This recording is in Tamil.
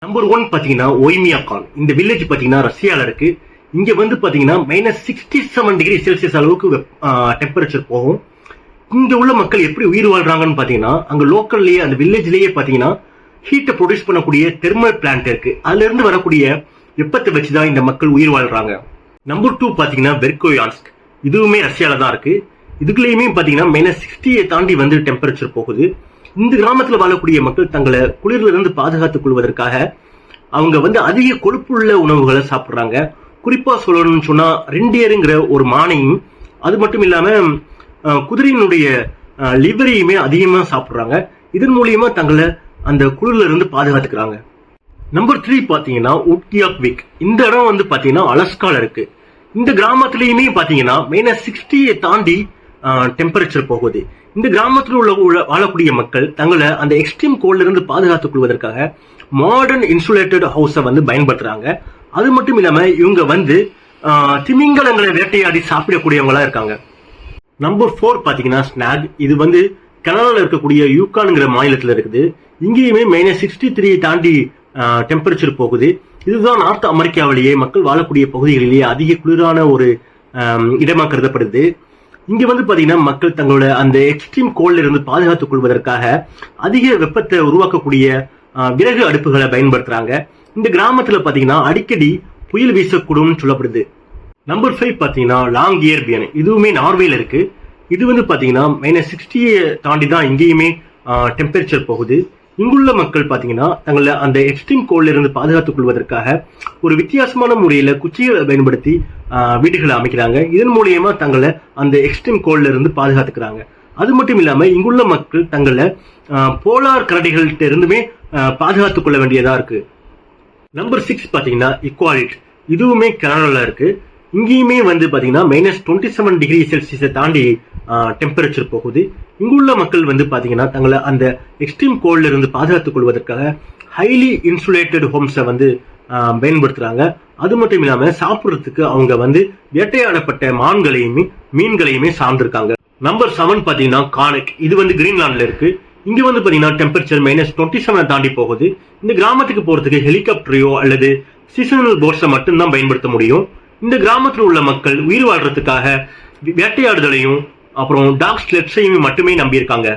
நம்பர் 1 பாத்தீங்கன்னா ஒய்மியாகான். இந்த வில்லேஜ் பாத்தீங்கன்னா ரஷ்யால இருக்கு. இங்க வந்து பாத்தீங்கன்னா -67°C அளவுக்கு டெம்பரேச்சர் போகும். இங்க உள்ள மக்கள் எப்படி உயிர் வாழ்றாங்கன்னு பாத்தீங்கன்னா, அங்க லோக்கல்லயே அந்த வில்லேஜ்லயே பாத்தீங்கன்னா ஹீட்டை ப்ரொடியூஸ் பண்ணக்கூடிய தெர்மல் பிளான்ட் இருக்கு. அதுல இருந்து வரக்கூடிய வெப்பத்தை வச்சுதான் இந்த மக்கள் உயிர் வாழ்றாங்க. நம்பர் 2 பாத்தீங்கன்னா வெர்கோயான்ஸ்க். இதுவுமே ரஷ்யால தான் இருக்கு. இதுக்குள்ளயுமே பாத்தீங்கன்னா -60 தாண்டி வந்து டெம்பரேச்சர் போகுது. இந்த கிராமத்துல வாழக்கூடிய மக்கள் தங்களை குளிர்ல இருந்து பாதுகாத்துக் கொள்வதற்காக அவங்க வந்து அதிக கொழுப்புள்ள உணவுகளை சாப்பிடுறாங்க. குறிப்பா சொல்லணும்னு சொன்னா ரெண்டியருங்கிற ஒரு மானையும், அது மட்டும் இல்லாம குதிரையினுடைய லிவரையுமே அதிகமா சாப்பிடுறாங்க. இதன் மூலியமா தங்களை அந்த குளிர்ல இருந்து பாதுகாத்துக்கிறாங்க. நம்பர் 3 பாத்தீங்கன்னா உட்கியாக்விக். இந்த இடம் வந்து பாத்தீங்கன்னா அலஸ்கால இருக்கு. இந்த கிராமத்திலயுமே பாத்தீங்கன்னா -60 தாண்டி டெம்பரேச்சர் போகுது. இந்த கிராமத்தில் உள்ள வாழக்கூடிய மக்கள் தங்களை அந்த எக்ஸ்ட்ரீம் கோல்ட்ல இருந்து பாதுகாத்துக் கொள்வதற்காக மாடர்ன் இன்சுலேட்டட் ஹவுஸை வந்து பயன்படுத்துறாங்க. அது மட்டும் இல்லாம இவங்க வந்து திமிங்கலங்களை வேட்டையாடி சாப்பிடக்கூடியவங்களா இருக்காங்க. நம்பர் 4 பாத்தீங்கன்னா ஸ்னாக். இது வந்து கனடால இருக்கக்கூடிய யூகான்ங்கிற மாநிலத்தில் இருக்குது. இங்கேயுமே -63 தாண்டி டெம்பரேச்சர் போகுது. இதுதான் நார்த் அமெரிக்காவிலேயே மக்கள் வாழக்கூடிய பகுதிகளிலேயே அதிக குளிரான ஒரு இடமா கருதப்படுது. இங்க வந்து பாத்தீங்கன்னா மக்கள் தங்களோட அந்த எக்ஸ்ட்ரீம் கோல்ட்ல இருந்து பாதுகாத்துக் கொள்வதற்காக அதிக வெப்பத்தை உருவாக்கக்கூடிய விறகு அடுப்புகளை பயன்படுத்துறாங்க. இந்த கிராமத்துல பாத்தீங்கன்னா அடிக்கடி புயல் வீசக்கூடும் சொல்லப்படுது. நம்பர் 5 பாத்தீங்கன்னா லாங் இயர்பியன். இதுவுமே நார்வேல இருக்கு. இது வந்து பாத்தீங்கன்னா -60 தாண்டி தான் இங்கேயுமே டெம்பரேச்சர் போகுது. இங்குள்ள மக்கள் பாத்தீங்கன்னா தங்களை அந்த எக்ஸ்ட்ரீம் கோல்ட்ல இருந்து பாதுகாத்துக் கொள்வதற்காக ஒரு வித்தியாசமான முறையில குச்சிகளை பயன்படுத்தி வீடுகளை அமைக்கிறாங்க. இதன் மூலியமா தங்களை அந்த எக்ஸ்ட்ரீம் கோல்ட்ல இருந்து பாதுகாத்துக்கிறாங்க. அது மட்டும் இல்லாம இங்குள்ள மக்கள் தங்களை போலார் கரடிகள்கிட்ட இருந்துமே பாதுகாத்துக் கொள்ள வேண்டியதா இருக்கு. நம்பர் 6 பாத்தீங்கன்னா இக்வாலிட். இதுவுமே கனடால இருக்கு. இங்கேயுமே வந்து பாத்தீங்கன்னா -27°C தாண்டி டெம்பரேச்சர் போகுது. இங்குள்ள மக்கள் வந்து பாத்தீங்கன்னா தங்களை அந்த எக்ஸ்ட்ரீம் கோல்ட்ல இருந்து பாதுகாத்துக் கொள்வதற்காக ஹைலி இன்சுலேட்டட் ஹோம்ஸை வந்து பயன்படுத்துறாங்க. அது மட்டும் இல்லாம சாப்பிடுறதுக்கு அவங்க வந்து வேட்டையாடப்பட்ட மான்களையுமே மீன்களையுமே சார்ந்திருக்காங்க. நம்பர் 7 பாத்தீங்கன்னா கானக். இது வந்து கிரீன்லாண்ட்ல இருக்கு. இங்க வந்து பாத்தீங்கன்னா டெம்பரேச்சர் -27 தாண்டி போகுது. இந்த கிராமத்துக்கு போறதுக்கு ஹெலிகாப்டரையோ அல்லது சீசனல் போட்ஸை மட்டும்தான் பயன்படுத்த முடியும். இந்த கிராமத்தில் உள்ள மக்கள் உயிர் வாழ்றதுக்காக வேட்டையாடுதலையும் அப்புறம் டாக் ஸ்லெட்ஸையும் மட்டுமே நம்பியிருக்காங்க.